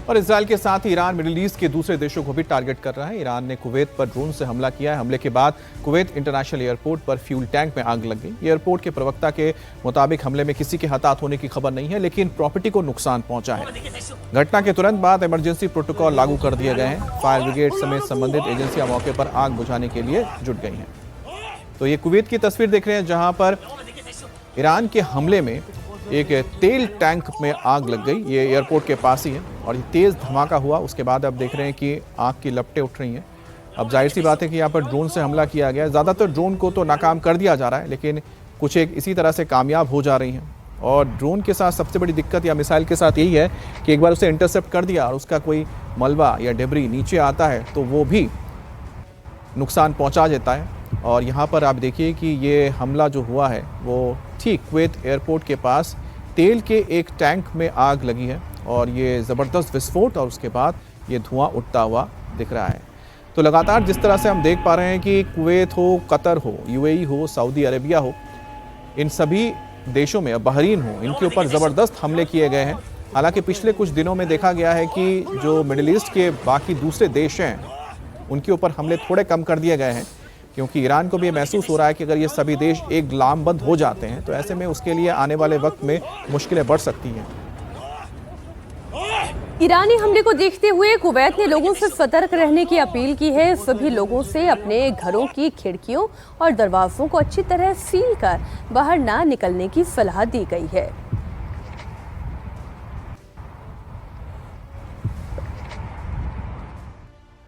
और इसराइल के साथ ही ईरान मिडिल ईस्ट के दूसरे देशों को भी टारगेट कर रहा है। ईरान ने कुवैत पर ड्रोन से हमला किया है। हमले के बाद कुवैत इंटरनेशनल एयरपोर्ट पर फ्यूल टैंक में आग लग गई। एयरपोर्ट के प्रवक्ता के मुताबिक हमले में किसी के हताहत होने की खबर नहीं है, लेकिन प्रॉपर्टी को नुकसान पहुंचा है। घटना के तुरंत बाद इमरजेंसी प्रोटोकॉल लागू कर दिए गए हैं। फायर ब्रिगेड समेत संबंधित एजेंसियां मौके पर आग बुझाने के लिए जुट गई हैं। तो ये कुवैत की तस्वीर देख रहे हैं, जहां पर ईरान के हमले में एक तेल टैंक में आग लग गई। ये एयरपोर्ट के पास ही है और ये तेज़ धमाका हुआ। उसके बाद अब देख रहे हैं कि आग की लपटें उठ रही हैं। अब जाहिर सी बात है कि यहाँ पर ड्रोन से हमला किया गया है। ज़्यादातर ड्रोन को तो नाकाम कर दिया जा रहा है, लेकिन कुछ एक इसी तरह से कामयाब हो जा रही हैं। और ड्रोन के साथ सबसे बड़ी दिक्कत या मिसाइल के साथ यही है कि एक बार उसे इंटरसेप्ट कर दिया और उसका कोई मलबा या डेब्री नीचे आता है तो वो भी नुकसान पहुँचा देता है। और यहाँ पर आप देखिए कि ये हमला जो हुआ है वो ठीक कुवैत एयरपोर्ट के पास तेल के एक टैंक में आग लगी है और ये ज़बरदस्त विस्फोट और उसके बाद ये धुआं उठता हुआ दिख रहा है। तो लगातार जिस तरह से हम देख पा रहे हैं कि कुवैत हो, कतर हो, यूएई हो, सऊदी अरेबिया हो, इन सभी देशों में, बहरीन हो, इनके ऊपर ज़बरदस्त हमले किए गए हैं। हालांकि पिछले कुछ दिनों में देखा गया है कि जो मिडिल ईस्ट के बाकी दूसरे देश हैं उनके ऊपर हमले थोड़े कम कर दिए गए हैं, क्योंकि ईरान को भी महसूस हो रहा है कि अगर ये सभी देश एक लामबंद हो जाते हैं तो ऐसे में उसके लिए आने वाले वक्त में मुश्किलें बढ़ सकती हैं। ईरानी हमले को देखते हुए कुवैत ने लोगों से सतर्क रहने की अपील की है। सभी लोगों से अपने घरों की खिड़कियों और दरवाजों को अच्छी तरह सील कर बाहर ना निकलने की सलाह दी गई है।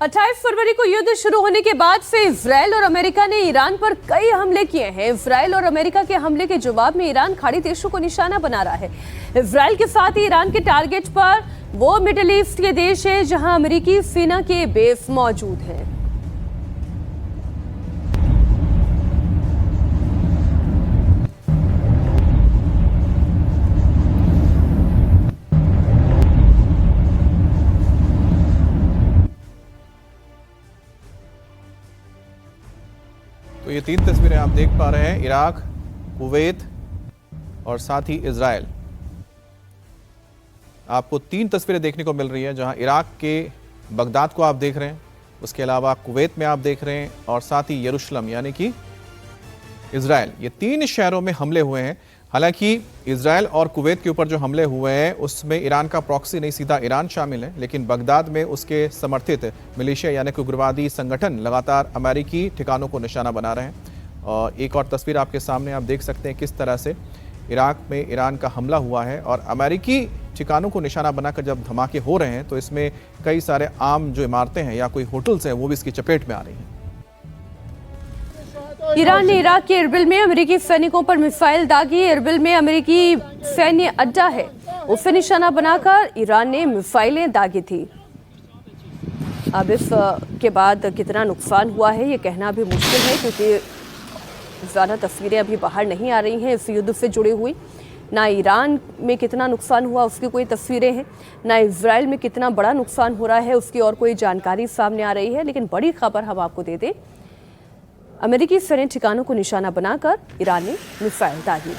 28 फरवरी को युद्ध शुरू होने के बाद से इजराइल और अमेरिका ने ईरान पर कई हमले किए हैं। इजराइल और अमेरिका के हमले के जवाब में ईरान खाड़ी देशों को निशाना बना रहा है। इजराइल के साथ ही ईरान के टारगेट पर वो मिडिल ईस्ट के देश हैं जहां अमेरिकी सेना के बेस मौजूद हैं। तो ये तीन तस्वीरें आप देख पा रहे हैं, इराक, कुवैत और साथ ही इजराइल। आपको तीन तस्वीरें देखने को मिल रही है, जहां इराक के बगदाद को आप देख रहे हैं, उसके अलावा कुवैत में आप देख रहे हैं और साथ ही यरूशलेम यानी कि इजराइल। ये तीन शहरों में हमले हुए हैं। हालांकि इजराइल और कुवैत के ऊपर जो हमले हुए हैं उसमें ईरान का प्रॉक्सी नहीं, सीधा ईरान शामिल है, लेकिन बगदाद में उसके समर्थित मिलिशिया यानी कि उग्रवादी संगठन लगातार अमेरिकी ठिकानों को निशाना बना रहे हैं। और एक और तस्वीर आपके सामने आप देख सकते हैं किस तरह से इराक में ईरान का हमला हुआ है और अमेरिकी ठिकानों को निशाना बनाकर जब धमाके हो रहे हैं तो इसमें कई सारे आम जो इमारतें हैं या कोई होटल्स हैं वो भी इसकी चपेट में आ रही हैं। ईरान ने इराक के इरबिल में अमेरिकी सैनिकों पर मिसाइल दागी। इरबिल में अमेरिकी सैन्य अड्डा है, उसे निशाना बनाकर ईरान ने मिसाइलें दागी थी। अब इस के बाद कितना नुकसान हुआ है ये कहना भी मुश्किल है, क्योंकि ज़्यादा तस्वीरें अभी बाहर नहीं आ रही हैं इस युद्ध से जुड़ी हुई। ना ईरान में कितना नुकसान हुआ उसकी कोई तस्वीरें हैं, ना इजराइल में कितना बड़ा नुकसान हो रहा है उसकी और कोई जानकारी सामने आ रही है। लेकिन बड़ी खबर हम आपको दे दें, अमेरिकी सैन्य ठिकानों को निशाना बनाकर ईरान ने मिसाइल दागी।